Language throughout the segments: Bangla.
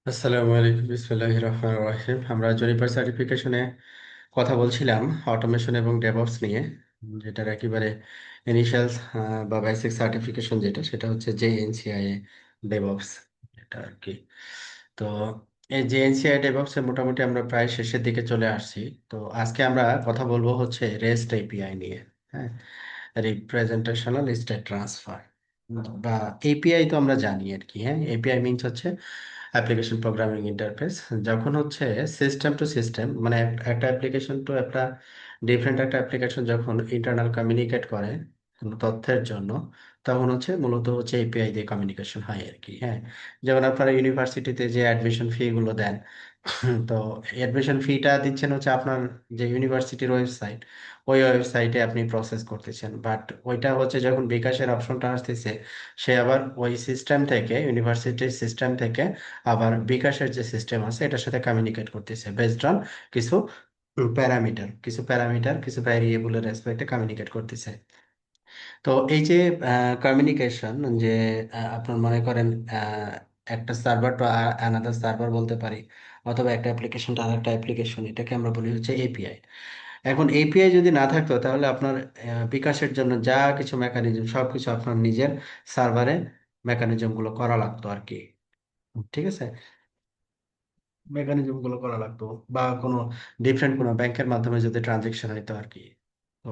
আসসালামু আলাইকুম, বিসমিল্লাহির রহমানির রহিম। আমরা জুনিপার সার্টিফিকেশনে কথা বলছিলাম অটোমেশন এবং ডেভঅপস নিয়ে, যেটার একেবারে ইনিশিয়াল বা বেসিক সার্টিফিকেশন যেটা, সেটা হচ্ছে জেএনসিআই ডেভঅপস, এটা আর কি। তো এই জেএনসিআই ডেভঅপস এ মোটামুটি আমরা প্রায় শেষের দিকে চলে আসছি। তো আজকে আমরা কথা বলবো হচ্ছে রেস্ট এপিআই নিয়ে। হ্যাঁ, রিপ্রেজেন্টেশনাল স্টেট ট্রান্সফার বা এপিআই তো আমরা জানি আর কি। হ্যাঁ, এপিআই মিনস হচ্ছে অ্যাপ্লিকেশন প্রোগ্রামিং ইন্টারফেস। যখন হচ্ছে সিস্টেম টু সিস্টেম, মানে একটা অ্যাপ্লিকেশন টু একটা ডিফারেন্ট একটা অ্যাপ্লিকেশন যখন ইন্টারনাল কমিউনিকেট করে কোনো তথ্যের জন্য, তখন হচ্ছে মূলত হচ্ছে এপিআই দিয়ে কমিউনিকেশন হয় আর কি। হ্যাঁ, যেমন আপনারা ইউনিভার্সিটিতে যে অ্যাডমিশন ফি গুলো দেন, তো অ্যাডমিশন ফিটা দিচ্ছেন হচ্ছে আপনার যে ইউনিভার্সিটির ওয়েবসাইট, ওই ওয়েবসাইটে আপনি প্রসেস করতেছেন। বাট ওইটা হচ্ছে যখন বিকাশের অপশনটা আসতেছে, সে আবার ওই সিস্টেম থেকে, ইউনিভার্সিটির সিস্টেম থেকে আবার বিকাশের যে সিস্টেম আছে এটার সাথে কমিউনিকেট করতেছে বেসড অন কিছু প্যারামিটার, কিছু ভ্যারিয়েবলের রেসপেক্টে কমিউনিকেট করতেছে। তো এই যে কমিউনিকেশন, যে আপনার মনে করেন একটা সার্ভার টু অ্যানাদার সার্ভার বলতে পারি, অথবা একটা অ্যাপ্লিকেশন টু আরেকটা অ্যাপ্লিকেশন, এটাকে আমরা বলি হচ্ছে এপিআই। এখন এপিআই যদি না থাকতো তাহলে আপনার বিকাশের জন্য যা কিছু মেকানিজম সবকিছু আপনার নিজের সার্ভারে মেকানিজম গুলো করা লাগতো আর কি। ঠিক আছে, মেকানিজম গুলো করা লাগতো, বা কোনো ডিফারেন্ট কোনো ব্যাংকের মাধ্যমে যদি ট্রানজেকশন হইতো আর কি। তো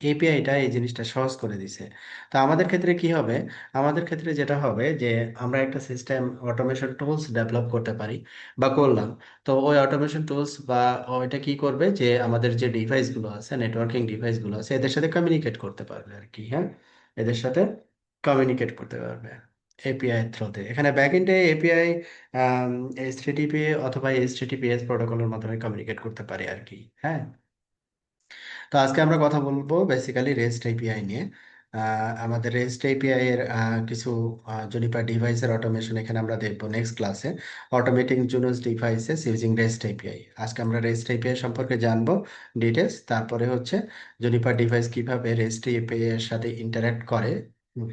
এপিআইটা এই জিনিসটা সহজ করে দিছে। তো আমাদের ক্ষেত্রে কি হবে? আমাদের ক্ষেত্রে যেটা হবে যে আমরা একটা সিস্টেম অটোমেশন টুলস ডেভেলপ করতে পারি বা করলাম। তো ওই অটোমেশন টুলস বা ওইটা কি করবে, যে আমাদের যে ডিভাইস গুলো আছে, নেটওয়ার্কিং ডিভাইস গুলো আছে, এদের সাথে কমিউনিকেট করতে পারবে আর কি। হ্যাঁ, এদের সাথে কমিউনিকেট করতে পারবে এপিআই থ্রুতে। এখানে ব্যাকএন্ডে এপিআই এইচটিটিপি অথবা এইচটিটিপিএস প্রোটোকলের মাধ্যমে কমিউনিকেট করতে পারি আর কি। হ্যাঁ, তো আজকে আমরা কথা বলবো বেসিক্যালি রেস্ট এপিআই নিয়ে। আমাদের রেস্ট এপিআই এর কিছু জুনিপার ডিভাইসের অটোমেশন এখানে আমরা দেখবো নেক্সট ক্লাসে। Automating Junos devices using REST API, আজকে আমরা রেস্ট এপিআই সম্পর্কে জানবো ডিটেলস। তারপরে হচ্ছে জুনিপার ডিভাইস কিভাবে রেস্ট এপিআই এর সাথে ইন্টারঅ্যাক্ট করে,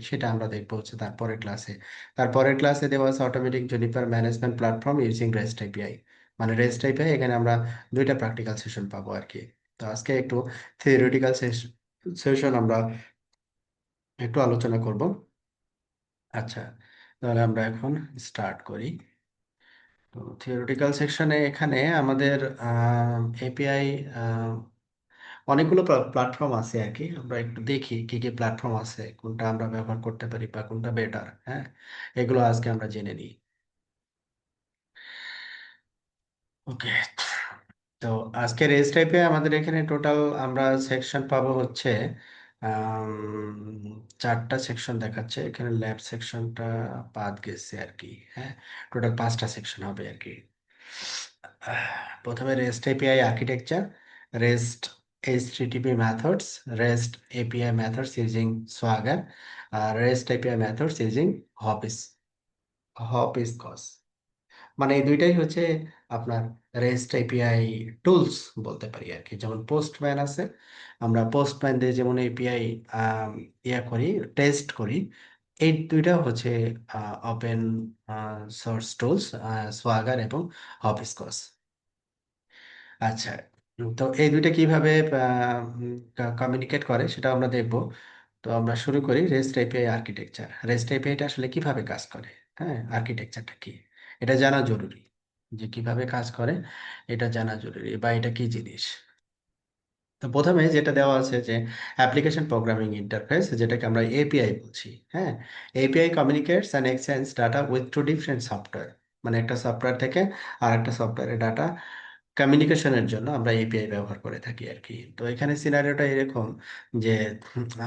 সেটা আমরা দেখবো হচ্ছে তারপরের ক্লাসে। তারপরের ক্লাসে দেওয়া আছে automatic Juniper management platform using REST API. মানে রেস্ট এপিআই এখানে আমরা দুইটা প্র্যাকটিক্যাল সেশন পাবো আর কি। তো আজকে একটু থিওরিটিক্যাল সেশন আমরা একটু আলোচনা করব। আচ্ছা, তাহলে আমরা এখন স্টার্ট করি। তো থিওরিটিক্যাল সেকশনে এখানে আমাদের এপিআই অনেকগুলো প্ল্যাটফর্ম আছে আর কি। আমরা একটু দেখি কি কি প্ল্যাটফর্ম আছে, কোনটা আমরা ব্যবহার করতে পারি বা কোনটা বেটার। হ্যাঁ, এগুলো আজকে আমরা জেনে নিই। ওকে, তো আজকে রেস টাইপে আমাদের এখানে টোটাল আমরা সেকশন পাবো হচ্ছে চারটা সেকশন দেখাচ্ছে এখানে। ল্যাব সেকশনটা বাদ গেছে আর কি। হ্যাঁ, টোটাল পাঁচটা সেকশন হবে আর কি। প্রথমে REST API architecture, REST HTTP methods, REST API methods using Swagger, আর রেস্ট এপিআই মেথডস ইউজিং হপিস হপিস্কস। মানে এই দুইটাই হচ্ছে আপনার রেস্ট এপিআই টুলস বলতে পারি আর কি। যেমন পোস্টম্যান আছে, আমরা পোস্টম্যান দিয়ে যেমন এপিআই ইয়া করি, টেস্ট করি। এই দুইটা হচ্ছে ওপেন সোর্স টুলস, সোয়াগার এবং হপস্কচ। আচ্ছা, তো এই দুইটা কিভাবে কমিউনিকেট করে সেটা আমরা দেখব। তো আমরা শুরু করি রেস্ট এপিআই আর্কিটেকচার। রেস্ট এপিআইটা আসলে কিভাবে কাজ করে, হ্যাঁ, আর্কিটেকচারটা কি, এটা জানা জরুরি। যে কিভাবে কাজ করে এটা জানা জরুরি, বা এটা কি জিনিস। তো প্রথমে যেটা দেওয়া আছে যে অ্যাপ্লিকেশন প্রোগ্রামিং ইন্টারফেস, যেটাকে আমরা এপিআই বলছি। হ্যাঁ, API communicates and exchange data with two different software. মানে একটা সফটওয়্যার থেকে আর একটা সফটওয়্যারের ডাটা কমিউনিকেশনের জন্য আমরা এপিআই ব্যবহার করে থাকি আর কি। তো এখানে সিনারিওটা এরকম যে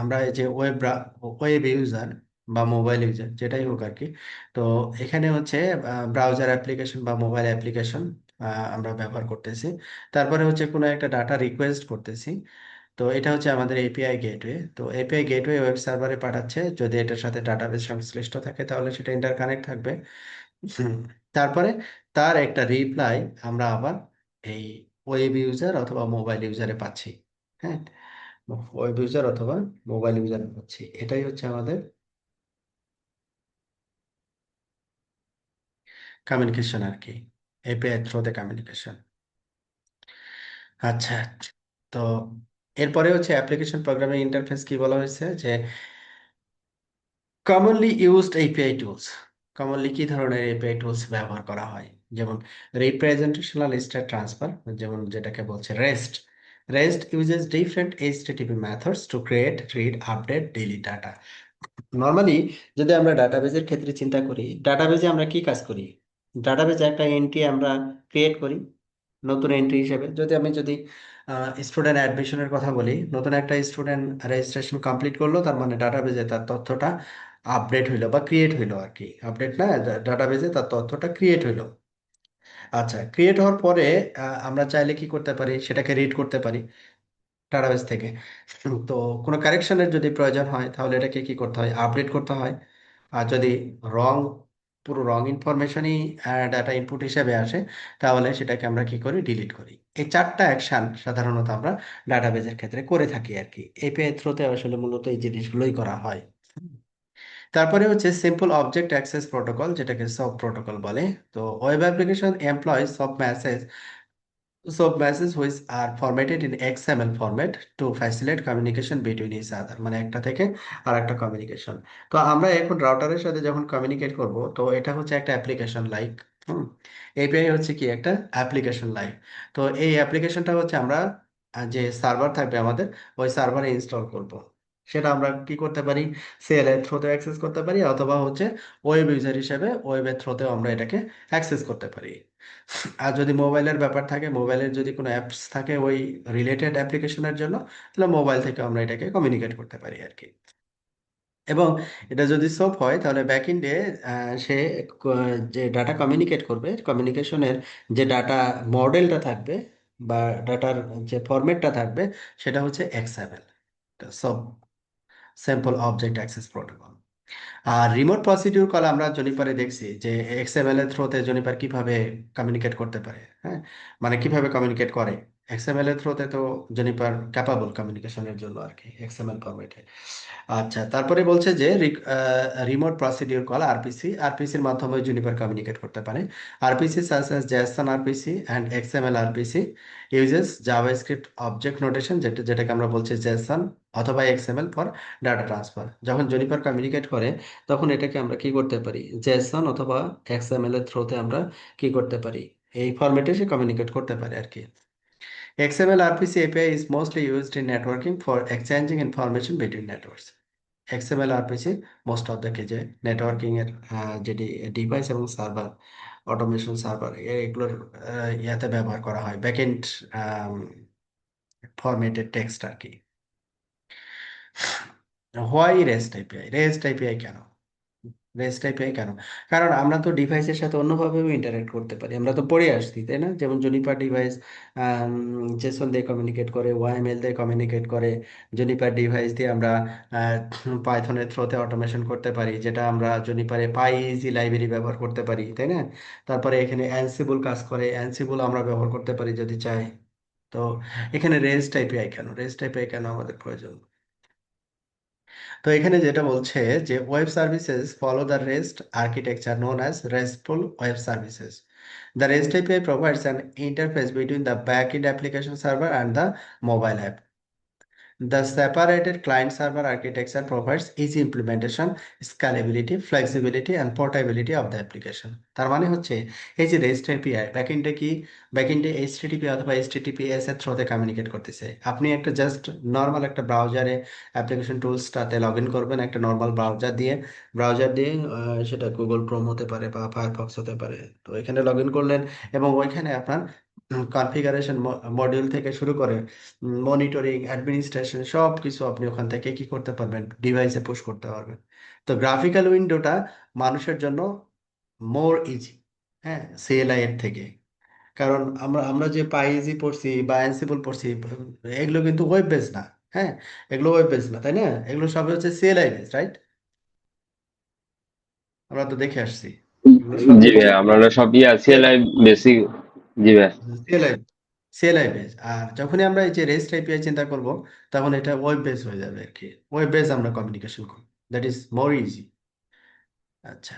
আমরা এই যে ওয়েব ইউজার বা মোবাইল ইউজার যেটাই হোক আর কি। তো এখানে হচ্ছে ব্রাউজার অ্যাপ্লিকেশন বা মোবাইল অ্যাপ্লিকেশন আমরা ব্যবহার করতেছি। তারপরে হচ্ছে কোনো একটা ডাটা রিকোয়েস্ট করতেছি। তো এটা হচ্ছে আমাদের এপিআই গেটওয়ে। তো এপিআই গেটওয়ে ওয়েব সার্ভারে পাঠাচ্ছে, যদি এটার সাথে ডাটাবেস সংশ্লিষ্ট থাকে তাহলে সেটা ইন্টারকানেক্ট থাকবে। হুম, তারপরে তার একটা রিপ্লাই আমরা আবার এই ওয়েব ইউজার অথবা মোবাইল ইউজারে পাচ্ছি। হ্যাঁ, ওয়েব ইউজার অথবা মোবাইল ইউজারে পাচ্ছি, এটাই হচ্ছে আমাদের কমিউনিকেশন আর কি, এপিআই থ্রুতে কমিউনিকেশন। আচ্ছা, তো এরপরে হচ্ছে অ্যাপ্লিকেশন প্রোগ্রামিং ইন্টারফেস কি বলা হয়েছে যে commonly used API tools. Commonly কি ধরনের এপিআই টুলস ব্যবহার করা হয়, যেমন রিপ্রেজেন্টেশনাল স্টেট ট্রান্সফার, যেমন যেটাকে বলছে rest. Rest uses different HTTP methods to create, read, update, delete data. Normally যদি আমরা ডাটাবেজের ক্ষেত্রে চিন্তা করি, ডাটাবেজে আমরা কি কাজ করি? ডাটাবেজে একটা এন্ট্রি আমরা ক্রিয়েট করি, নতুন এন্ট্রি হিসেবে। যদি স্টুডেন্ট অ্যাডমিশনের কথা বলি, নতুন একটা স্টুডেন্ট রেজিস্ট্রেশন কমপ্লিট করলো, তার মানে ডাটাবেজে তার তথ্যটা আপডেট হইলো বা ক্রিয়েট হইলো আর কি। আপডেট না, ডাটাবেজে তার তথ্যটা ক্রিয়েট হইলো। আচ্ছা, ক্রিয়েট হওয়ার পরে আমরা চাইলে কি করতে পারি, সেটাকে রিড করতে পারি ডাটাবেস থেকে। তো কোনো কারেকশনের যদি প্রয়োজন হয়, তাহলে এটাকে কি করতে হয়, আপডেট করতে হয়। আর যদি রং, পুরো রং ইনফরমেশনই ডাটা ইনপুট হিসেবে আসে, তাহলে সেটাকে আমরা কি করি, ডিলিট করি। এই চারটা অ্যাকশন সাধারণত আমরা ডাটাবেজের ক্ষেত্রে করে থাকি আর কি। এপিআই থ্রুতে আসলে মূলত এই জিনিসগুলোই করা হয়। তারপরে হচ্ছে সিম্পল অবজেক্ট অ্যাক্সেস প্রোটোকল, যেটাকে সব প্রোটোকল বলে। তো ওয়েব অ্যাপ্লিকেশন এমপ্লয় সব message, so messages which are formatted in XML format to facilitate communication between each other, মানে একটা থেকে আর একটা কমিউনিকেশন। তো আমরা এখন রাউটারের সাথে যখন কমিউনিকেট করব, তো এটা হচ্ছে একটা অ্যাপ্লিকেশন লাইক। হুম এপিআই হচ্ছে কি একটা অ্যাপ্লিকেশন লাইক। তো এই অ্যাপ্লিকেশনটা হচ্ছে আমরা যে সার্ভার থাকবে আমাদের, ওই সার্ভারে ইনস্টল করব। সেটা আমরা কি করতে পারি, সিএলআই থ্রুতে অ্যাক্সেস করতে পারি, অথবা হচ্ছে ওয়েব ইউজার হিসেবে ওয়েবের থ্রুতেও আমরা এটাকে অ্যাক্সেস করতে পারি। আর যদি মোবাইলের ব্যাপার থাকে, মোবাইলের যদি কোনো অ্যাপস থাকে ওই রিলেটেড অ্যাপ্লিকেশনের জন্য, তাহলে মোবাইল থেকে আমরা এটাকে কমিউনিকেট করতে পারি আর কি। এবং এটা যদি সোপ হয়, তাহলে ব্যাকএন্ডে সে যে ডাটা কমিউনিকেট করবে, কমিউনিকেশনের যে ডাটা মডেলটা থাকবে বা ডাটার যে ফরম্যাটটা থাকবে, সেটা হচ্ছে এক্সএমএল, সব সিম্পল অবজেক্ট অ্যাক্সেস প্রোটোকল। আর রিমোট প্রসিডিউর কল আমরা জনিপারে দেখছি যে এক্সএমএল এর থ্রুতে জনিপার কিভাবে কমিউনিকেট করতে পারে। হ্যাঁ, মানে কিভাবে কমিউনিকেট করে। এক্সএমএল এর থ্রুতে তো জনিপার ক্যাপাবল কমিউনিকেশনের জন্য আর কি, এক্সএমএল ফরম্যাটে। আচ্ছা, তারপরে বলছে যে রিমোট প্রসিডিউর কল আরপিসি, আরপিসির মাধ্যমে জুনিপার কমিউনিকেট করতে পারে। RPC such as JSON RPC and XML RPC uses JavaScript object notation, যেটাকে আমরা বলছি জেএসএন অথবা এক্সএমএল ফর ডাটা ট্রান্সফার। যখন জুনিপার কমিউনিকেট করে, তখন এটাকে আমরা কি করতে পারি, জেএসএন অথবা এক্সএমএল এর থ্রুতে আমরা কি করতে পারি, এই ফরম্যাটে সে কমিউনিকেট করতে পারে আর কি। XML RPC API is mostly used in networking for exchanging information between networks. XML RPC most of the কেজে networking এর যে ডিভাইস এবং সার্ভার, অটোমেশন সার্ভার, এগুলোর ইয়াতে ব্যবহার করা হয়, ব্যাকএন্ড ফরম্যাটেড টেক্সট আর কি। Why rest API, rest API কেন, রেস্ট এপিআই কেন? কারণ আমরা তো ডিভাইসের সাথে অন্যভাবেও ইন্টারেক্ট করতে পারি, আমরা তো পড়ে আসছি তাই না? যেমন জুনিপার ডিভাইস জেসন দিয়ে কমিউনিকেট করে, ওয়াইএমএল দিয়ে কমিউনিকেট করে। জুনিপার ডিভাইস দিয়ে আমরা পাইথনের থ্রোতে অটোমেশন করতে পারি, যেটা আমরা জুনিপারে পাইজি লাইব্রেরি ব্যবহার করতে পারি তাই না? তারপরে এখানে অ্যানসিবল কাজ করে, অ্যানসিবল আমরা ব্যবহার করতে পারি যদি চাই। তো এখানে রেস্ট এপিআই কেন, রেস্ট এপিআই কেন আমাদের প্রয়োজন? তো এখানে যেটা বলছে যে web services follow the rest architecture known as restful web services. The REST API provides an interface between the backend application server and the mobile app. The separated client-server architecture provides easy implementation, scalability, flexibility, and portability of the application. তার মানে হচ্ছে এই যে REST API ব্যাকএন্ডে কি, ব্যাকএন্ডে HTTP অথবা HTTPS এর থ্রুতে কমিউনিকেট করতেছে। আপনি একটা জাস্ট নর্মাল একটা ব্রাউজারে অ্যাপ্লিকেশন টুলসটাতে লগ ইন করবেন, একটা নর্মাল ব্রাউজার দিয়ে সেটা গুগল ক্রোম হতে পারে বা ফায়ারফক্স হতে পারে। তো এখানে লগ ইন করলেন এবং ওইখানে আপনার কনফিগারেশন মডিউল থেকে শুরু করে মনিটরিং, অ্যাডমিনিস্ট্রেশন সব কিছু আপনি ওখান থেকে কি করতে পারবেন, ডিভাইসে পুশ করতে পারবেন। তো গ্রাফিক্যাল উইন্ডোটা মানুষের জন্য মোর ইজি, হ্যাঁ, সিএলআই এর থেকে। কারণ আমরা আমরা যে পাইজি পড়ছি বা অ্যানসিবল পড়ছি, এগুলো কিন্তু ওয়েব বেস না। হ্যাঁ, এগুলো ওয়েব বেস না তাই না, এগুলো সবই হচ্ছে সিএলআই বেস, রাইট? আমরা তো দেখে আসছি এগুলো সবই জি ভাই, আমরা সব সিএলআই বেসিক। জি ভাই। CLI, CLI base. আর যখনই আমরা এই যে রেস্ট এপিআই চিন্তা করব, তখন এটা ওয়েব বেস হয়ে যাবে আর কি। ওয়েব বেস আমরা কমিউনিকেশন করব, দ্যাট ইজ মোর ইজি। আচ্ছা,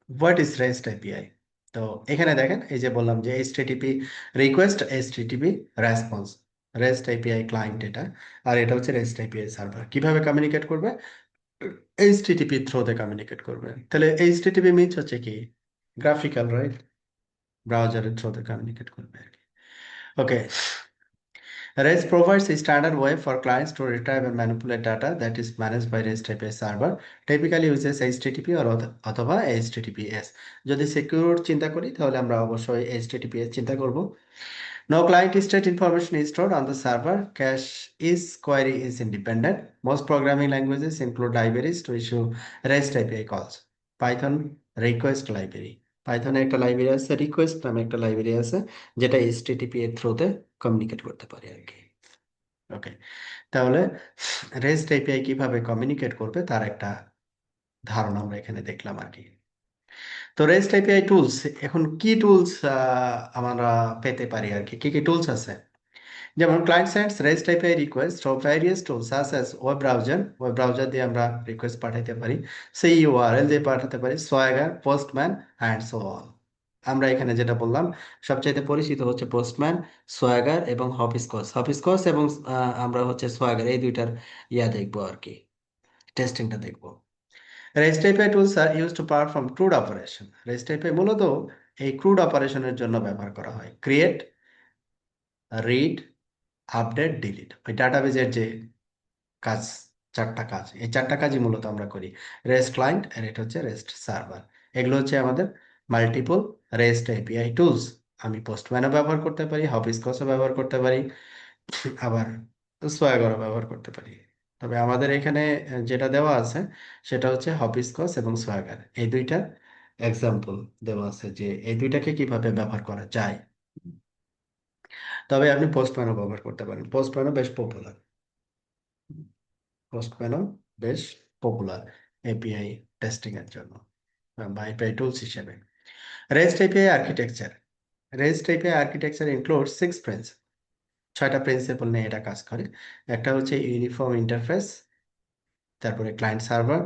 হোয়াট ইজ রেস্ট এপিআই? তো এখানে দেখেন, এই যে বললাম যে HTTP request, HTTP response, rest API client এটা, আর এটা হচ্ছে রেস্ট এপিআই সার্ভার। কিভাবে কমিউনিকেট করবে? এইচটিটিপি থ্রুতে কমিউনিকেট করবে। তাহলে এইচটিটিপি মিনস হচ্ছে কি? Graphical, right? ব্রাউজারের থ্রুতে কমিউনিকেট করবে আর কি। ওকে, REST provides a standard way for clients to retrieve and manipulate data that is managed by REST API server. Typically uses HTTP or অথবা HTTPS. যদি সিকিউর চিন্তা করি তাহলে আমরা অবশ্যই HTTPS চিন্তা করব। No client state information is stored on the server. Cache is query is independent. Most programming languages include libraries to issue REST API calls. Python request library. পাইথনে একটা লাইব্রেরি আছে, রিকোয়েস্ট নামে একটা লাইব্রেরি আছে, যেটা এইচটিটিপি এর থ্রুতে কমিউনিকেট করতে পারে আর কি। ওকে, তাহলে রেস্ট এপিআই কিভাবে কমিউনিকেট করবে তার একটা ধারণা আমরা এখানে দেখলাম আর কি। তো রেস্ট এপিআই টুলস, এখন কি টুলস আমরা পেতে পারি আর কি, কি কি টুলস আছে? যেমন client sides rest API request for various tools such as web browser দিয়ে আমরা রিকোয়েস্ট পাঠাইতে পারি, সেই ইউআরএল দিয়ে পাঠাতে পারি, সোয়াগার, পোস্টম্যান অ্যান্ড সো অন। আমরা এখানে যেটা বললাম, সবচাইতে পরিচিত হচ্ছে পোস্টম্যান, সোয়াগার এবং হপিস্কস। হপিস্কস এবং আমরা হচ্ছে সোয়াগার, এই দুইটার দেখবো আর কি, টেস্টিংটা দেখবো। REST API tools are use to perform CRUD operation. REST API মূলত এই ক্রুড অপারেশনের জন্য ব্যবহার করা হয়। ক্রিয়েট, রিড, আপডেট, ডিলিট, ওই ডাটাবেজের যে কাজ, চারটা কাজ, এই চারটা কাজই মূলত আমরা করি। রেস্ট ক্লায়েন্ট আর এটা হচ্ছে রেস্ট সার্ভার। এগুলো হচ্ছে আমাদের মাল্টিপল রেস্ট এপিআই টুলস। আমি পোস্টম্যানও ব্যবহার করতে পারি, হবিস্কসও ব্যবহার করতে পারি, আবার সোয়াগরও ব্যবহার করতে পারি। তবে আমাদের এখানে যেটা দেওয়া আছে সেটা হচ্ছে হবিস্কস এবং সোয়াগার, এই দুইটা এক্সাম্পল দেওয়া আছে যে এই দুইটাকে কিভাবে ব্যবহার করা যায়। তবে আপনি পোস্টম্যানও ব্যবহার করতে পারেন, পোস্টম্যানও বেশ পপুলার, পোস্টম্যানও বেশ পপুলার এপিআই টেস্টিং এর জন্য বা এপিআই টুলস হিসেবে। REST API architecture. REST API architecture include 6 principle, 6টা প্রিন্সিপল নিয়ে এটা কাজ করে। একটা হচ্ছে ইউনিফর্ম ইন্টারফেস, তারপরে ক্লায়েন্ট সার্ভার,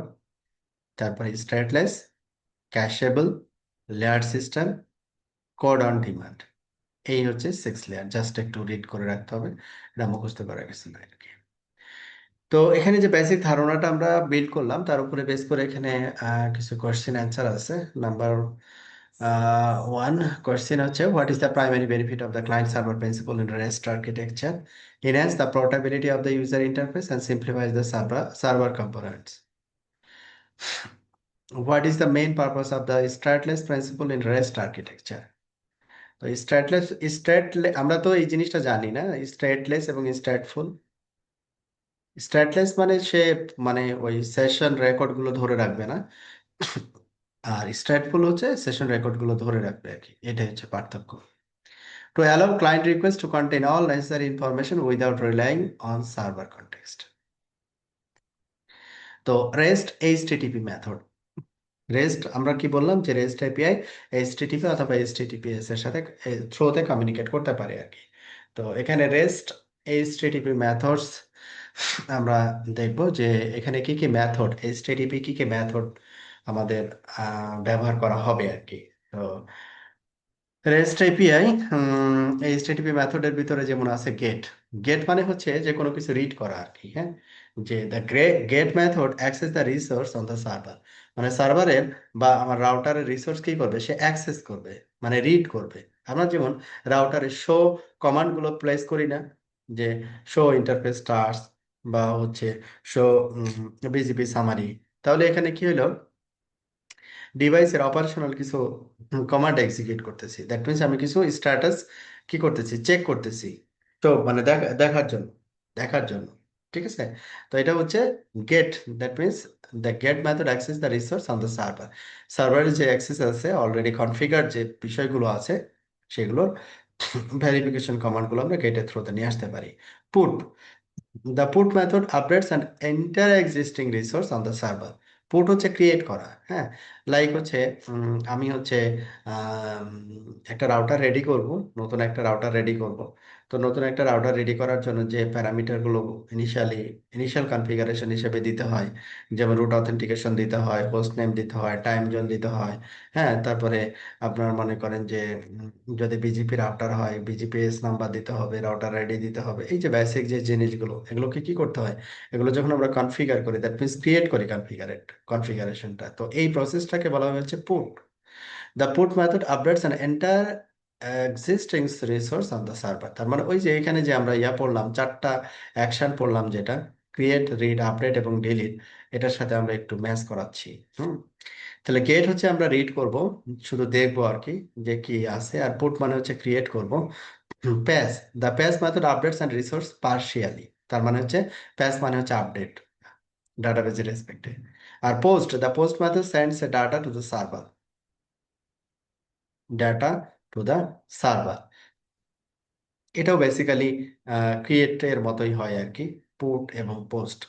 তারপরে stateless, cacheable, layer system, code on demand. এই হচ্ছে 6 লেয়ার, জাস্ট একটু রিড করে রাখতে হবে, এটা মুখস্থ করা গেছে না আর কি। তো এখানে যে বেসিক ধারণাটা আমরা বিল্ড করলাম তার উপরে বেস করে এখানে কিছু কোশ্চেন অ্যান্সার আছে। নাম্বার 1 কোশ্চেন হচ্ছে, what is the primary benefit of the client server principle in rest architecture? Enhance the portability of the user interface and simplifies the server components. What is the main purpose of the stateless principle in REST architecture? তো স্ট্যাটলেস, আমরা তো এই জিনিসটা জানি না, স্ট্যাটলেস এবং স্ট্যাটফুল। স্ট্যাটলেস মানে সে মানে ওই সেশন রেকর্ড গুলো ধরে রাখবে না, আর স্ট্যাটফুল হচ্ছে সেশন রেকর্ড গুলো ধরে রাখবে আর কি, এটাই হচ্ছে পার্থক্য। To allow client requests to contain all necessary information without relying on server context. তো রেস্ট এইচটিটিপি মেথড, রেস্ট আমরা কি বললাম যে রেস্ট এপিআই এইচটিটিপি অথবা এইচটিটিপিএস এর সাথে থ্রুতে কমিউনিকেট করতে পারে আর কি। তো এখানে রেস্ট এইচটিটিপি মেথডস আমরা দেখব যে এখানে কি কি মেথড, এইচটিটিপি কি কি মেথড আমাদের ব্যবহার করা হবে আর কি। তো রেস্ট এপিআই এইচটিটিপি মেথডের ভিতরে যেমন আছে গেট। গেট মানে হচ্ছে যে কোনো কিছু রিড করা আর কি, হ্যাঁ। যে the get method access the resource on the server, মানে সার্ভারের বা আমার রাউটারের রিসোর্স কি করবে, সে অ্যাক্সেস করবে, মানে রিড করবে। আমরা যেমন রাউটারে শো কমান্ড গুলো প্লেস করি না, যে শো ইন্টারফেস স্টার্স বা হচ্ছে শো বিজিপি সামারি, তাহলে এখানে কি হলো, ডিভাইসের অপারেশনাল কিছু কমান্ড এক্সিকিউট করতেছি, দ্যাট মিনস আমি কিছু স্ট্যাটাস কি করতেছি, চেক করতেছি। তো মানে দেখার জন্য, দেখার জন্য, ঠিক আছে। তো এটা হচ্ছে get, that means the get method access the resource on the server. সার্ভারের যে অ্যাক্সেস আছে, অলরেডি কনফিগার যে বিষয়গুলো আছে সেগুলোর ভেরিফিকেশন কমান্ডগুলো আমরা গেটের থ্রুতে নিয়ে আসতে পারি। Put, the put method updates an entire existing resource on the server. Put হচ্ছে ক্রিয়েট করা, হ্যাঁ। লাইক হচ্ছে আমি হচ্ছে একটা রাউটার রেডি করব, নতুন একটা রাউটার রেডি করব। তো নতুন একটা রাউটার রেডি করার জন্য যে প্যারামিটারগুলো ইনিশিয়াল কনফিগারেশন হিসেবে দিতে হয়, যেমন রুট অথেন্টিকেশন দিতে হয়, হোস্ট নেম দিতে হয়, টাইম জোন দিতে হয়। হ্যাঁ, তারপরে আপনার মনে করেন যে যদি বিজিপি রাউটার হয় বিজিপিএস নাম্বার দিতে হবে, রাউটার আইডি দিতে হবে। এই যে বেসিক যে জিনিসগুলো, এগুলোকে কি করতে হয়, এগুলো যখন আমরা কনফিগার করি, দ্যাট মিনস ক্রিয়েট করি কনফিগারেশনটা, তো এই প্রসেসটাকে বলা হচ্ছে put. The put method updates an entire existing resource on the server. তার মানে ওই যে এখানে যে আমরা পড়লাম, চারটা অ্যাকশন পড়লাম, যেটা ক্রিয়েট, রিড, আপডেট এবং ডিলিট, এটার সাথে আমরা একটু ম্যাচ করাচ্ছি। হুম। তাহলে গেট হচ্ছে আমরা রিড করব, শুধু দেখবো আর কি যে কি আছে, আর পুট মানে হচ্ছে ক্রিয়েট করব। Patch, the patch method updates and resource partially. তার মানে হচ্ছে প্যাস মানে হচ্ছে আপডেট ডাটাবেজের রেসপেক্টে। আর post, the post method sends a data to the server, data to the server. এটাও বেসিক্যালি ক্রিয়েটের মতোই হয় আর কি, পুট এবং post.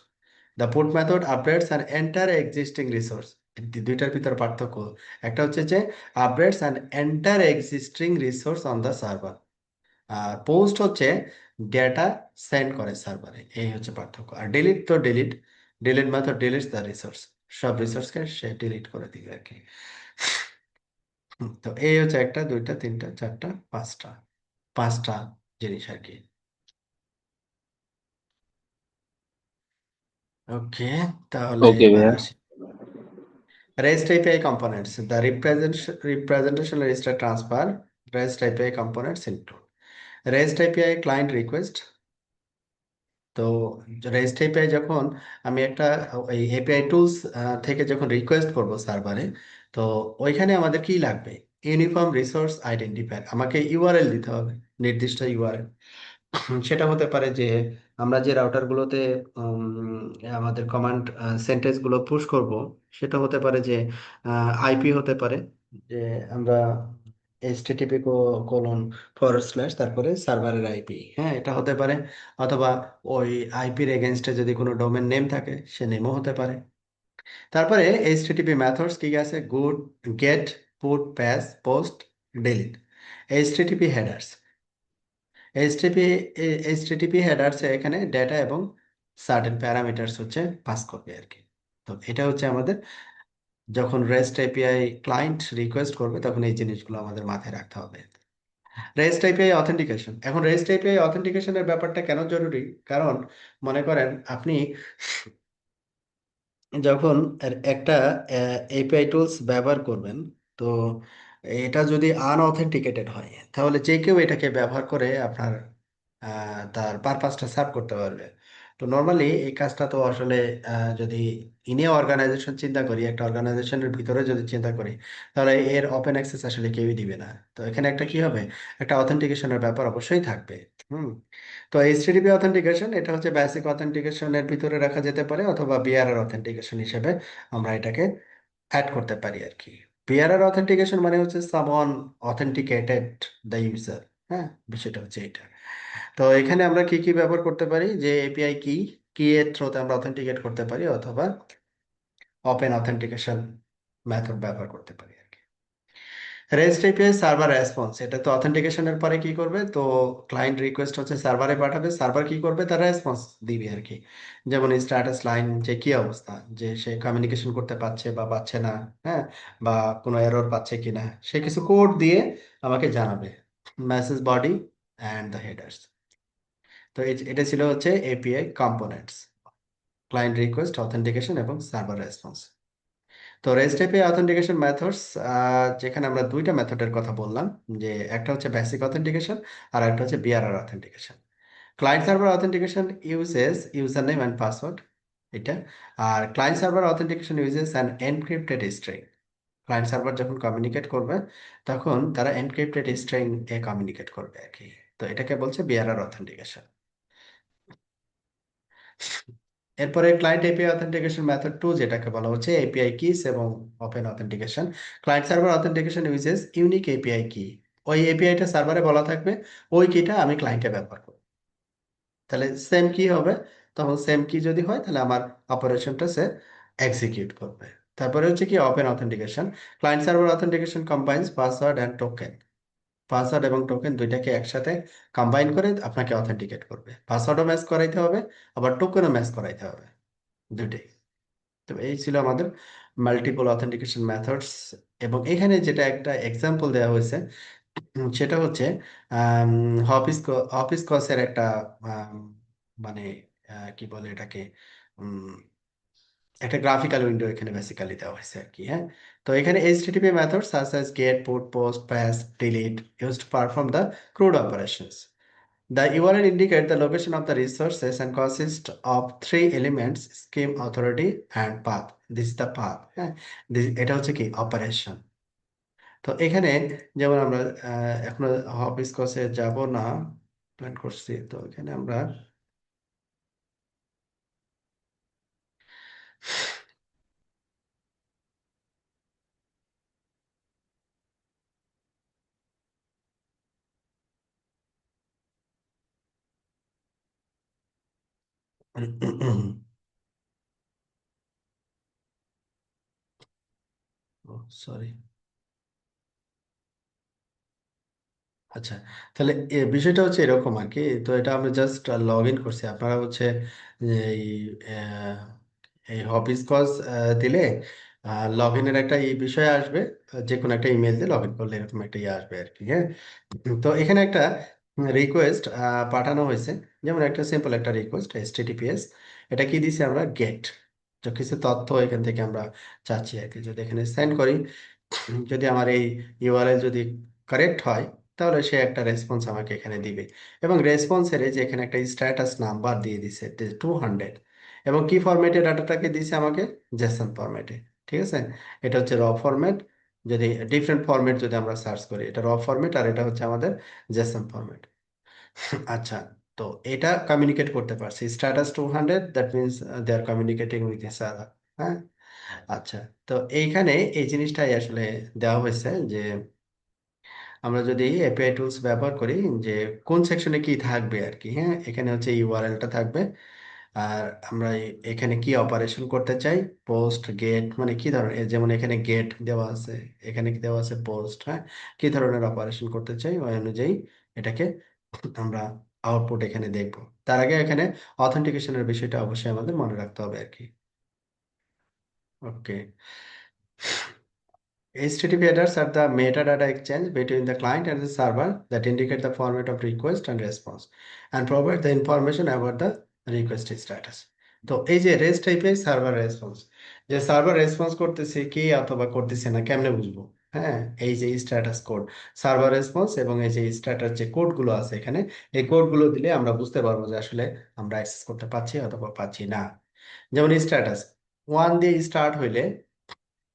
The put method updates an entire existing resource. দুইটার ভিতর পার্থক্য, একটা হচ্ছে যে updates an entire existing resource on the server, আর পোস্ট হচ্ছে ডেটা সেন্ড করে সার্ভারে, এই হচ্ছে পার্থক্য। আর ডিলিট তো delete, delete method deletes the resource, সব রিসোর্সকে সে ডিলিট করে দিবে আর কি। তো এই হচ্ছে একটা, দুইটা, তিনটা, চারটা, পাঁচটা, পাঁচটা জিনিস আর কি। ওকে, তাহলে ওকে এবার ভাইয়া। আসি। REST API components. The representation register transfer REST API components include REST API client request. তো রেস্ট এপিআই যখন আমি একটা এই এপিআই টুলস থেকে যখন রিকোয়েস্ট করব সার্ভারে, তো ওইখানে আমাদের কি লাগবে, ইউনিফর্ম রিসোর্স আইডেন্টিফায়ার, আমাকে ইউআরএল দিতে হবে, নির্দিষ্ট ইউআরএল। সেটা হতে পারে যে আমরা যে রাউটারগুলোতে আমাদের কমান্ড সেন্টেন্স গুলো পুশ করব, সেটা হতে পারে যে আইপি হতে পারে, যে আমরা এইচটিটিপি কোলন ফরওয়ার্ড স্ল্যাশ তারপরে সার্ভারের আইপি, হ্যাঁ এটা হতে পারে। অথবা ওই আইপির এগেনস্টে যদি কোনো ডোমেন নেম থাকে, সে নেমও হতে পারে। তারপরে এইচটিটিপি মেথডস কি আছে, good, get, put, patch, post, delete. HTTP headers, HTTP HTTP headers এখানে ডেটা এবং সার্টেন প্যারামিটারস হচ্ছে পাস করবে আর কি। তো এটা হচ্ছে আমাদের, যখন রেস্ট এপিআই ক্লায়েন্ট রিকোয়েস্ট করবে তখন এই জিনিসগুলো আমাদের মাথায় রাখতে হবে। রেস্ট এপিআই অথেন্টিকেশন, এখন রেস্ট এপিআই অথেন্টিকেশনের ব্যাপারটা কেন জরুরি, কারণ মনে করেন আপনি যখন একটা এপিআই টুলস ব্যবহার করবেন, তো এটা যদি আনঅথেন্টিকেটেড হয়, তাহলে যে কেউ এটাকে ব্যবহার করে আপনার তার পারপাসটা সার্ভ করতে পারবে। তো নর্মালি এই কাজটা তো আসলে যদি ইনে অর্গানাইজেশন চিন্তা করি, একটা অর্গানাইজেশনের ভিতরে যদি চিন্তা করি, তাহলে এর ওপেন অ্যাক্সেস আসলে কেউই দিবে না। তো এখানে একটা কি হবে, একটা অথেন্টিকেশনের ব্যাপার অবশ্যই থাকবে। হুম। তো এইচটিটিপি অথেন্টিকেশন এটা হচ্ছে বেসিক অথেন্টিকেশনের ভিতরে রাখা যেতে পারে, অথবা বিআরআর অথেন্টিকেশন হিসেবে আমরা এটাকে অ্যাড করতে পারি আর কি। বিআরআর অথেন্টিকেশন মানে হচ্ছে সামওয়ান অথেন্টিকেটেড দ্য ইউজার। হ্যাঁ, বিষয়টা হচ্ছে এটা। তো এখানে আমরা কি কি ব্যবহার করতে পারি, যে এপিআই কি এর থ্রুতে আমরা অথেন্টিকেট করতে পারি, অথবা ওপেন অথেন্টিকেশন মেথড ব্যবহার করতে পারি আর কি। রেস্ট এপিআই সার্ভার রেসপন্স, এটা তো অথেন্টিকেশনের পরে কি করবে, তো ক্লায়েন্ট রিকোয়েস্ট হচ্ছে সার্ভারে পাঠাবে, সার্ভার কি করবে, তার রেসপন্স দিবে আর কি। যেমন স্ট্যাটাস লাইন, যে কি অবস্থা, যে সে কমিউনিকেশন করতে পারছে বা পাচ্ছে না, হ্যাঁ, বা কোনো এরর পাচ্ছে কিনা, সে কিছু কোড দিয়ে আমাকে জানাবে। Message body and the headers. তো এটা ছিল হচ্ছে API components, client request, authentication এবং সার্ভার রেসপন্স। তো রেস্ট এপিআই অথেন্টিকেশন মেথডস, যেখানে আমরা দুইটা মেথডের কথা বললাম, যে একটা হচ্ছে বেসিক অথেন্টিকেশন আর একটা হচ্ছে BRR authentication. Client server authentication uses user name and password, এটা। আর client server authentication uses an encrypted string. Client server যখন কমিউনিকেট করবে, তখন তারা এনক্রিপ্টেড স্ট্রিং এ কমিউনিকেট করবে আর কি। তো এটাকে বলছে বিআরআর অথেন্টিকেশন। এরপরে client API authentication method two, যেটাকে বলা হচ্ছে এপিআই কিস এবং open authentication. Client server authentication uses unique API key, ওই এপিআইটা সার্ভারে বলা থাকবে, ওই কিটা আমি ক্লায়েন্টে ব্যবহার করব। তাহলে সেম কি হবে, তখন সেম কি যদি হয় তাহলে আমার অপারেশনটা সে এক্সিকিউট করবে। তারপরে হচ্ছে কি open authentication, client server authentication combines password and token. Password এবং টোকেন দুইটাকে একসাথে কম্বাইন করে আপনাকে অথেন্টিকেট করবে। পাসওয়ার্ডও ম্যাচ করাইতে হবে, আবার টোকেনও ম্যাচ করাইতে হবে, দুইটাই। তো এই ছিল আমাদের মাল্টিপল অথেন্টিকেশন মেথডস। এবং এখানে যেটা একটা এক্সাম্পল দেওয়া হয়েছে, সেটা হচ্ছে হপিস্কসের একটা আম, মানে কি বলে এটাকে, উম, একটা গ্রাফিক্যাল উইন্ডো এখানে বেসিক্যালি দেওয়া হয়েছে আর কি। হ্যাঁ, তো এখানে HTTP method such as get, put, post, pass, delete used to perform the CRUD operations. The URL indicate the location of the resources and consists of three elements: scheme, authority, and path. This is the path. হ্যাঁ, এটা হচ্ছে কি অপারেশন। তো এখানে যেমন আমরা এখনো হবিস্কসে যাব না, প্ল্যান করছি। তো এখানে আমরা সরি, আচ্ছা, তাহলে বিষয়টা হচ্ছে এরকম আর কি। তো এটা আমি জাস্ট লগ ইন করছি। আপনারা হচ্ছে যে আহ, এই হবিস কজ দিলে লগ ইনের একটা এই বিষয় আসবে। যে কোনো একটা ইমেল দিয়ে লগ ইন করলে এরকম একটা ইয়ে আসবে আর কি। হ্যাঁ, তো এখানে একটা রিকোয়েস্ট পাঠানো হয়েছে। যেমন একটা সিম্পল একটা রিকোয়েস্ট HTTPS, এটা কি দিছি আমরা গেট, তো কিছু তথ্য এখান থেকে আমরা চাচ্ছি আর কি। যদি এখানে সেন্ড করি, যদি আমার এই ইউআরএল যদি কারেক্ট হয়, তাহলে সে একটা রেসপন্স আমাকে এখানে দিবে। এবং রেসপন্সের যে এখানে একটা স্ট্যাটাস নাম্বার দিয়ে দিছে 200, এবং কি ফরম্যাটে ডাটাটাকে দিছে আমাকে, জেসন ফরম্যাটে। ঠিক আছে, এটা হচ্ছে র ফরম্যাট। যদি ডিফারেন্ট ফরম্যাট যদি আমরা সার্চ করি, এটা র ফরম্যাট আর এটা হচ্ছে আমাদের জেসন ফরম্যাট। আচ্ছা, তো এটা কমিউনিকেট করতে পারছি status 200, that means they are communicating with each other. হ্যাঁ, আচ্ছা, তো এইখানে এই জিনিসটাই আসলে দেওয়া হয়েছে যে আমরা যদি এপিআই টুলস ব্যবহার করি, যে কোন সেকশনে কি থাকবে আর কি। হ্যাঁ, এখানে হচ্ছে ইউআরএলটা থাকবে। আর আমরা এখানে কি অপারেশন করতে চাই, পোস্ট, গেট, মানে কি ধরনের, যেমন এখানে গেট দেওয়া আছে, এখানে কি দেওয়া আছে পোস্ট। হ্যাঁ, কি ধরনের অপারেশন করতে চাই ওই অনুযায়ী এটাকে আমরা আউটপুট এখানে দেখব। তার আগে এখানে অথেন্টিকেশনের বিষয়টা অবশ্যই আমাদের মনে রাখতে হবে আর কি। ওকে, HTTP headers are the metadata exchange between the client and the server that indicate the format of request and response and provide the information about the request status. তো এই যে REST API সার্ভার রেসপন্স, যে সার্ভার রেসপন্স করতেছে কি অথবা করতেছে না কেমনে বুঝবো? হ্যাঁ, এই যে স্ট্যাটাস কোড, সার্ভার রেসপন্স এবং এই যে স্ট্যাটাস যে কোডগুলো আছে এখানে, এই কোডগুলো দিলে আমরা বুঝতে পারবো যে আসলে আমরা অ্যাক্সেস করতে পারছি অথবা পাচ্ছি না। যেমন স্ট্যাটাস 1 দিয়ে স্টার্ট হইলে,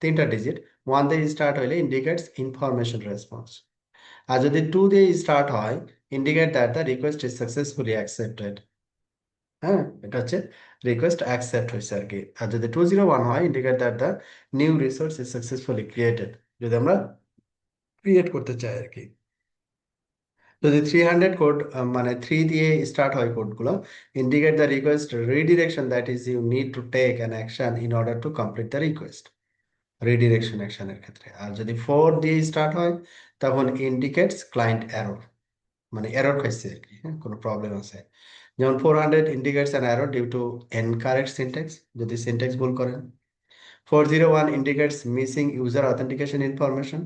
তিনটা ডিজিট, 1 দিয়ে স্টার্ট হইলে ইন্ডিকেটস ইনফরমেশন রেসপন্স। আর যদি 2 দিয়ে স্টার্ট হয়, indicate that the request is successfully accepted. হ্যাঁ, এটা হচ্ছে রিকোয়েস্ট অ্যাকসেপ্ট হয়েছে আর কি। আর যদি 201 হয়, indicate that the new resource is successfully created, যদি আমরা ক্রিয়েট করতে চাই আর কি। যদি 300 কোড, মানে 3 দিয়ে স্টার্ট হয় কোডগুলো, indicate the request redirection, that is you need to take an action in order to complete the request, redirection অ্যাকশনের ক্ষেত্রে। আর যদি 4 দিয়ে স্টার্ট হয়, তখন ইন্ডিকেটস ক্লায়েন্ট এরর, মানে এরর খাইছে আর কি। হ্যাঁ, কোনো প্রবলেম আছে। যেমন 400 indicates an error due to incorrect syntax, যদি সিনট্যাক্স ভুল করেন। 401 indicates missing user authentication information,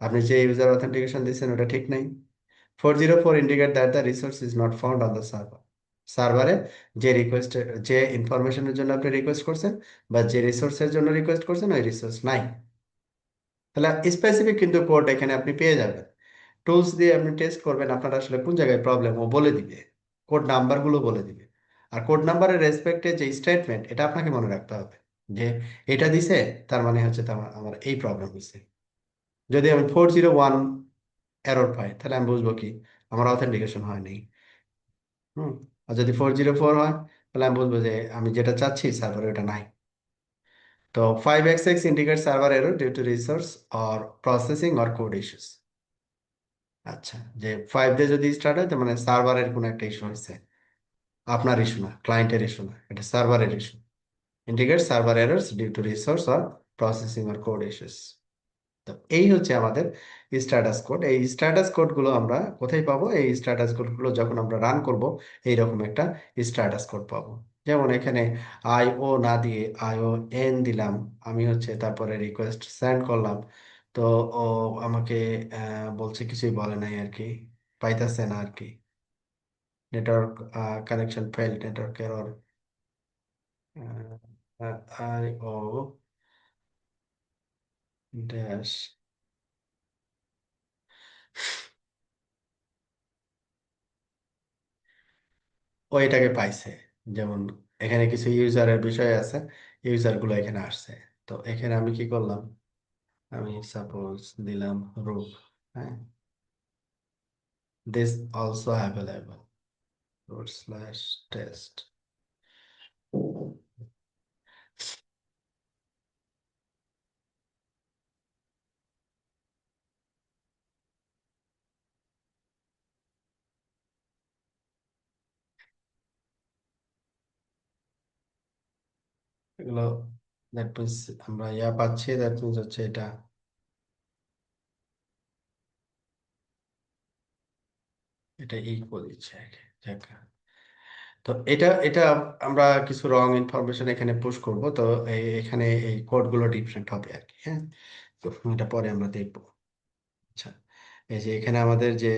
আপনি যে ইউজার অথেন্টিকেশন দিচ্ছেন ওটা ঠিক নাই। 404 indicate that the resource is not found on the server, সার্ভারে যে রিকোয়েস্ট, যে ইনফরমেশনের জন্য আপনি রিকোয়েস্ট করছেন বা যে রিসোর্সের জন্য রিকোয়েস্ট করছেন ওই রিসোর্স নাই। তাহলে স্পেসিফিক কিন্তু কোড এখানে আপনি পেয়ে যাবেন। টুলস দিয়ে আপনি টেস্ট করবেন আপনার আসলে কোন জায়গায় প্রবলেম, ও বলে দিবে, কোড নাম্বারগুলো বলে দিবে। আর কোড নাম্বারের রেসপেক্টে যে স্টেটমেন্ট, এটা আপনাকে মনে রাখতে হবে যে এটা দিছে, তার মানে হচ্ছে আমার আমার এই প্রবলেম হয়েছে। যদি আমি 401 এরর পাই, তাহলে আমি বুঝবো কি আমার অথেন্টিকেশন হয়নি। হুম, আর যদি 404 হয়, তাহলে আমি বুঝবো যে আমি যেটা চাচ্ছি সার্ভারে ওটা নাই। তো 5xx indicate server error due to resource or processing or code issues. আচ্ছা, যে 5 দিয়ে যদি স্টার্ট হয়, তার মানে সার্ভারের কোনো একটা ইস্যু হয়েছে, আপনার ইস্যু না, ক্লায়েন্টের ইস্যু না, এটা সার্ভারের issue. Indicate server errors due to resource or processing or code issues. তো এই হচ্ছে আমাদের স্ট্যাটাস কোড। এই স্ট্যাটাস কোড গুলো আমরা কোথায় পাবো? এই স্ট্যাটাস কোড গুলো যখন আমরা রান করব, এইরকম একটা স্ট্যাটাস কোড পাবো। যেমন এখানে আইও না দিয়ে আইও এন দিলাম, আমি হচ্ছে তারপরে রিকোয়েস্ট সেন্ড করলাম। তো ও আমাকে বলছে, কিছুই বলে নাই আর কি, পাইতেছে না আর কি। Network connection fail, network error, IO dash. ও এটাকে পাইছে। যেমন এখানে কিছু ইউজারের বিষয় আছে, ইউজার গুলো এখানে আসছে। তো এখানে আমি কি করলাম, আমি সাপোজ দিলাম রুট, হ্যাঁ, this also available, route slash test. এগুলো দ্যাট মিনস আমরা পাচ্ছি, দ্যাট মিনস হচ্ছে এটা, এটা ইকুয়াল দিচ্ছে আর কি। যাক। তো এটা এটা আমরা কিছু রং ইনফরমেশন এখানে পুশ করব। তো এখানে এই কোডগুলো ডিফারেন্ট হবে আর কি, হ্যাঁ। তো এটা পরে আমরা দেখবো। আচ্ছা, এই যে এখানে আমাদের যে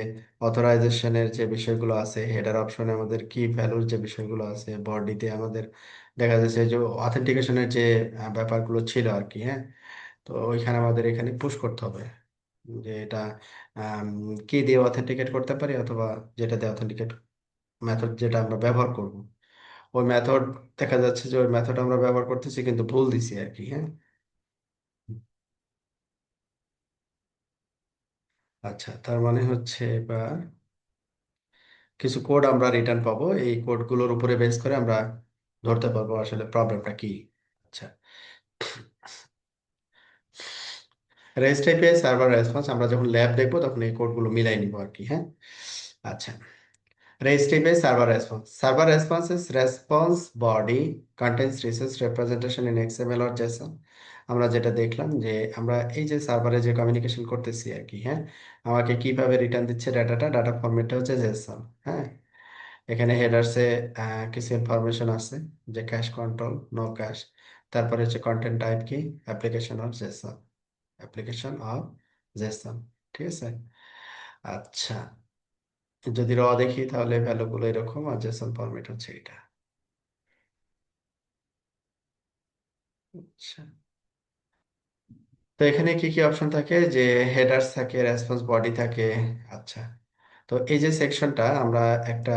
অথরাইজেশনের যে বিষয়গুলো আছে, হেডার অপশনে আমাদের কি ভ্যালুর যে বিষয়গুলো আছে, বডিতে আমাদের দেখা যাচ্ছে যে অথেন্টিকেশনের যে ব্যাপারগুলো ছিল আর কি, হ্যাঁ। তো ওইখানে আমাদের এখানে পুশ করতে হবে যে এটা আম, কি দিয়ে অথেন্টিকেট করতে পারি, অথবা যেটা দিয়ে অথেন্টিকেট মেথড যেটা আমরা ব্যবহার করব, ওই মেথড দেখা যাচ্ছে যে ওই মেথড আমরা ব্যবহার করতেছি কিন্তু ভুল দিছি আর কি, হ্যাঁ। আচ্ছা, তার মানে হচ্ছে এবার কিছু কোড আমরা রিটার্ন পাবো, এই কোডগুলোর উপরে বেস করে আমরা ধরতে পারবো আসলে প্রবলেমটা কি। আচ্ছা, রেস্ট এপিআই সার্ভার রেসপন্স আমরা যখন ল্যাব দেখবো তখন এই কোডগুলো মিলাই নিবো আর কি, হ্যাঁ। আচ্ছা, REST API server response. Server response is response body contains resource representation in XML or JSON. আমরা যেটা দেখলাম যে আমরা এই যে সার্ভারে যে কমিউনিকেশন করতেছি আর কি, হ্যাঁ, আমাকে কিভাবে রিটার্ন দিচ্ছে ডাটাটা, ডাটা ফরম্যাটটা হচ্ছে জেসন, হ্যাঁ। এখানে হেডার্সে কিছু ইনফরমেশন আছে, যে ক্যাশ কন্ট্রোল, নো ক্যাশ, তারপরে হচ্ছে কন্টেন্ট টাইপ কি, application of Jason, application of Jason, ঠিক আছে। আচ্ছা, যদি র দেখি তাহলে ভ্যালু গুলো এরকম, আর জেসন ফরম্যাট হচ্ছে এটা। আচ্ছা, তো এখানে কি কি অপশন থাকে, যে হেডার্স থাকে, রেসপন্স বডি থাকে। আচ্ছা, তো এই যে সেকশনটা আমরা একটা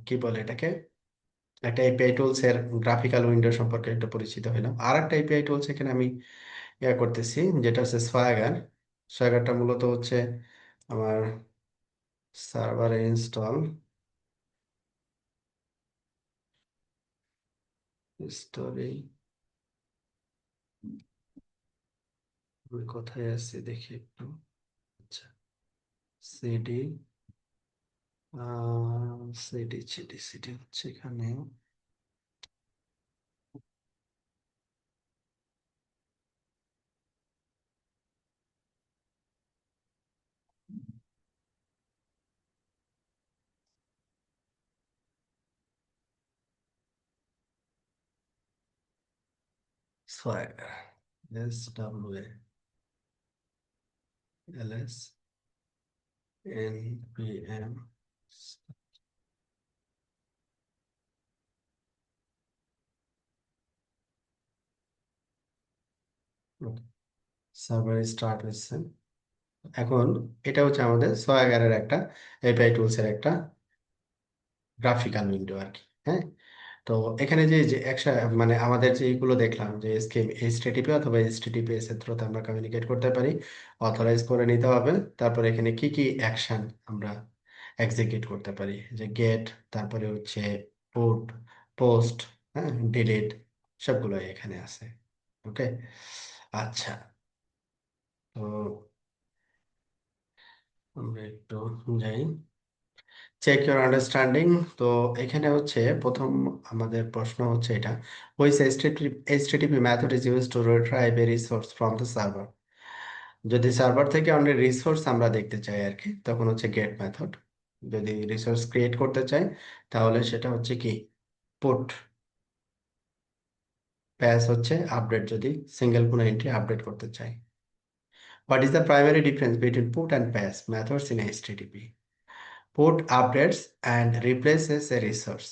কি বলে এটাকে, একটা এপিআই টুলস এর গ্রাফিক্যাল উইন্ডো সম্পর্কে একটু পরিচিত হলাম। আর একটা এপিআই টুলস এখানে আমি করতেছি, যেটা হচ্ছে সোয়াগার। সোয়াগারটা মূলত হচ্ছে আমার সার্ভারে ইনস্টল, স্টোরি, আমি কোথায় আছি দেখি একটু। আচ্ছা, সিডি, সিডি সিডি সিডি হচ্ছে এখানে। সোয়াগার, SWALS NPM সার্ভার স্টার্ট হচ্ছে এখন। এটা হচ্ছে আমাদের সোয়াগারের একটা এপিআই টুলস এর একটা গ্রাফিক্যাল উইন্ডো আর কি, হ্যাঁ। তো এখানে যে যে একটা মানে আমাদের যে এইগুলো দেখলাম, যে এসকেপ, এইচটিটিপি অথবা এইচটিটিপিএস এর থ্রুতে আমরা কমিউনিকেট করতে পারি, অথরাইজ করে নিতে হবে। তারপরে এখানে কি কি অ্যাকশন আমরা এক্সিকিউট করতে পারি, যে গেট, তারপরে হচ্ছে পুট, পোস্ট, হ্যাঁ, ডিলিট, সবগুলো এখানে আছে। ওকে, আচ্ছা। তো আমরা একটু যাই। Check your understanding. তো এখানে হচ্ছে প্রথম আমাদের প্রশ্ন হচ্ছে এটা, which HTTP method is use to retrieve a resource from the server. যদি সার্ভার থেকে অনেক রিসোর্স আমরা দেখতে চাই আর কি, তখন হচ্ছে গেট মেথড। যদি রিসোর্স ক্রিয়েট করতে চাই তাহলে সেটা হচ্ছে কি পুট। প্যাস হচ্ছে আপডেট, যদি সিঙ্গেল কোনো এন্ট্রি আপডেট করতে চাই। What is the primary difference between put and patch methods in HTTP? Put updates and replaces a resource,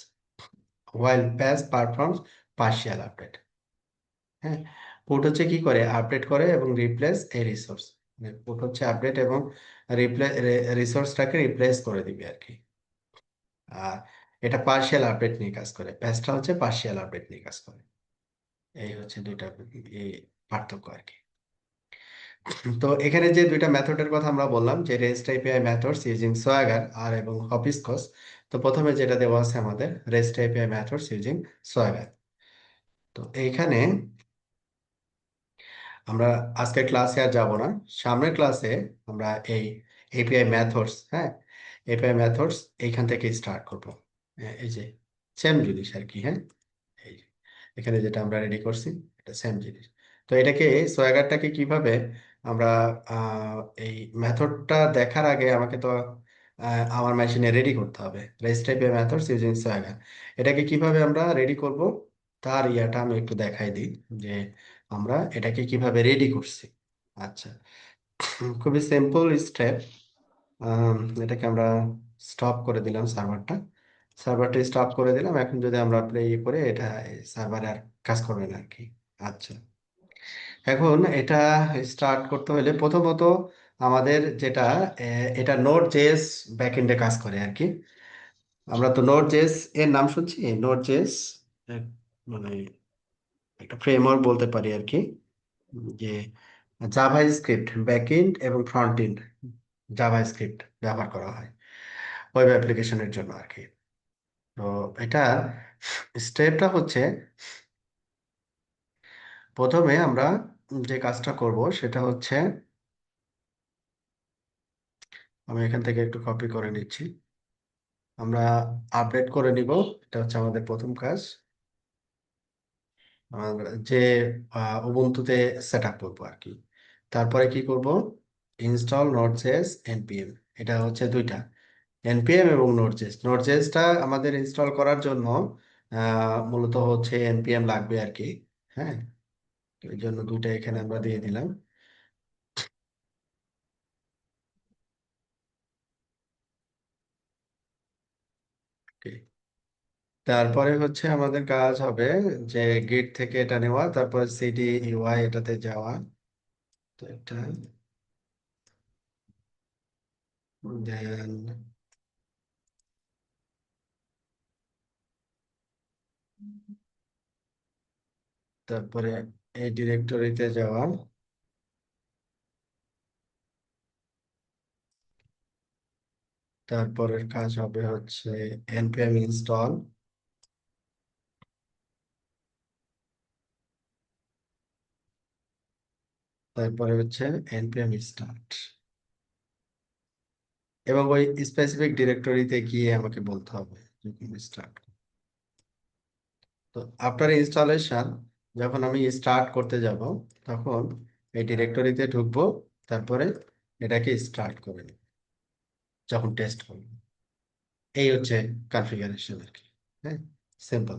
while pass performs partial update. হ্যাঁ, পুট হচ্ছে কি করে, আপডেট করে এবং রিপ্লেস এ রিসোর্স। পুট হচ্ছে আপডেট এবং রিসোর্সটাকে রিপ্লেস করে দিবে আর কি। আর এটা পার্শিয়াল আপডেট নিয়ে কাজ করে, প্যাসটা হচ্ছে পার্শিয়াল আপডেট নিয়ে কাজ করে। এই হচ্ছে দুইটা এই পার্থক্য আর কি। তো এখানে যে দুইটা মেথডের কথা আমরা বললাম, যে REST API methods using Swagger আর এবং হপিস্কস। তো প্রথমে যেটা দেওয়া আছে আমাদের REST API methods using Swagger. তো এইখানে আমরা আজকের ক্লাসে আর যাব না, সামনের ক্লাসে আমরা এই এপিআই মেথডস, হ্যাঁ, এপিআই মেথডস এইখান থেকে স্টার্ট করব। এই যে সেম জিনিস আর কি, হ্যাঁ, এই যে এখানে যেটা আমরা রেডি করছি এটা সেম জিনিস। তো এটাকে সোয়াগারটাকে কিভাবে আমরা আহ, এই মেথডটা দেখার আগে আমাকে তো আমার মেশিনে রেডি করতে হবে রেস্ট টাইপের মেথডস ইউজিং সোয়াগার। এটাকে কিভাবে আমরা রেডি করব তার ইয়াটা আমি একটু দেখাই দিই, যে আমরা এটাকে কিভাবে রেডি করছি। আচ্ছা, খুবই সিম্পল স্টেপ। এটাকে আমরা স্টপ করে দিলাম, সার্ভারটা স্টপ করে দিলাম। এখন যদি আমরা প্লে করে এটা সার্ভারে আর কাজ করবে না আর কি। আচ্ছা, এখন এটা স্টার্ট করতে হলে প্রথমত আমাদের যেটা এটা নোড জেএস ব্যাকএন্ডে কাজ করে আর কি। আমরা তো নোড জেএস এর নাম শুনছি, নোড জেএস মানে একটা ফ্রেমওয়ার্ক বলতে পারি আর কি, যে জাভা স্ক্রিপ্ট ব্যাকএন্ড এবং ফ্রন্ট এন্ড জাভা স্ক্রিপ্ট ব্যবহার করা হয় ওয়েব অ্যাপ্লিকেশনের জন্য আর কি। তো এটা স্টেপটা হচ্ছে, প্রথমে আমরা যে কাজটা করব সেটা হচ্ছে, আমি এখান থেকে একটু কপি করে নিচ্ছি। আমরা আপডেট করে নিব, এটা হচ্ছে আমাদের প্রথম কাজ। আমরা যে উবুন্টুতে সেট আপ করবো আর কি। তারপরে কি করব, ইনস্টল নোড.জেএস npm। এটা হচ্ছে দুইটা, npm এবং নোড.জেএস। নোড.জেএসটা আমাদের ইনস্টল করার জন্য মূলত হচ্ছে npm লাগবে আর কি। হ্যাঁ, তো এই জন্য দুইটা এখানে আমরা দিয়ে দিলাম। Okay, তারপরে হচ্ছে আমাদের কাজ হবে যে গিট থেকে এটা নেওয়া, তারপর সিডি ইউআই এটাতে যাওয়া। তো এটা দেন তারপরে এই ডিরেক্টরিতে যাওয়া। তারপরের কাজ হবে হচ্ছে npm ইনস্টল। তারপরে হচ্ছে npm স্টার্ট, এবং ওই স্পেসিফিক ডিরেক্টরিতে গিয়ে আমাকে বলতে হবে স্টার্ট। তো আফটার ইনস্টলেশন যখন আমি স্টার্ট করতে যাব, তখন এই ডিরেক্টরিতে ঢুকবো, তারপরে এটাকে স্টার্ট করে নিব যখন টেস্ট করব। এই হচ্ছে কনফিগারেশন আর কি। হ্যাঁ, সিম্পল।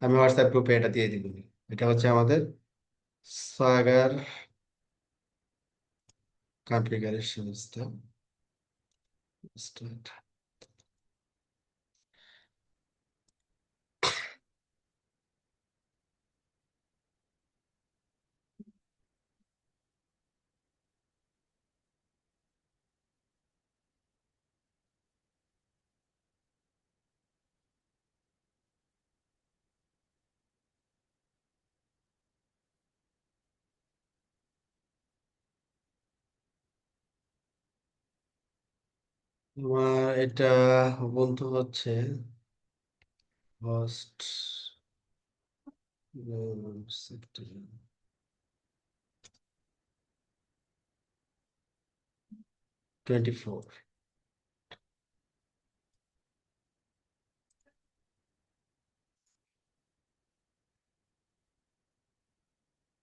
আমি হোয়াটসঅ্যাপ গ্রুপে এটা দিয়ে দিব। এটা হচ্ছে আমাদের সাগার কনফিগারেশন স্টার্ট। আমার এটা বন্ধু হচ্ছে হোস্ট 24।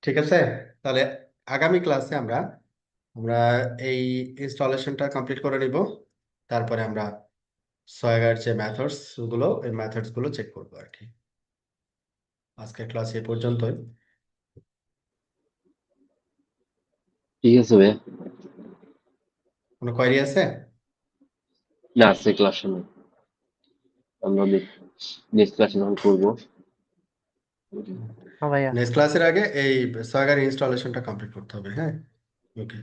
ঠিক আছে, তাহলে আগামী ক্লাসে আমরা আমরা এই ইনস্টলেশনটা কমপ্লিট করে নিব, তারপরে আমরা সোয়াগার যে মেথডস গুলো, এই মেথডস গুলো চেক করবো আর কি। আজকের ক্লাস এ পর্যন্তই। ঠিক আছে ভাইয়া। কোনো কোয়েরি আছে? না, আজকে ক্লাসে নেই। আমরা নেক্সট ক্লাসে যখন করবো। হ্যাঁ ভাইয়া। নেক্সট ক্লাসের আগে এই সোয়াগার ইনস্টলেশনটা কমপ্লিট করতে হবে, হ্যাঁ। ওকে।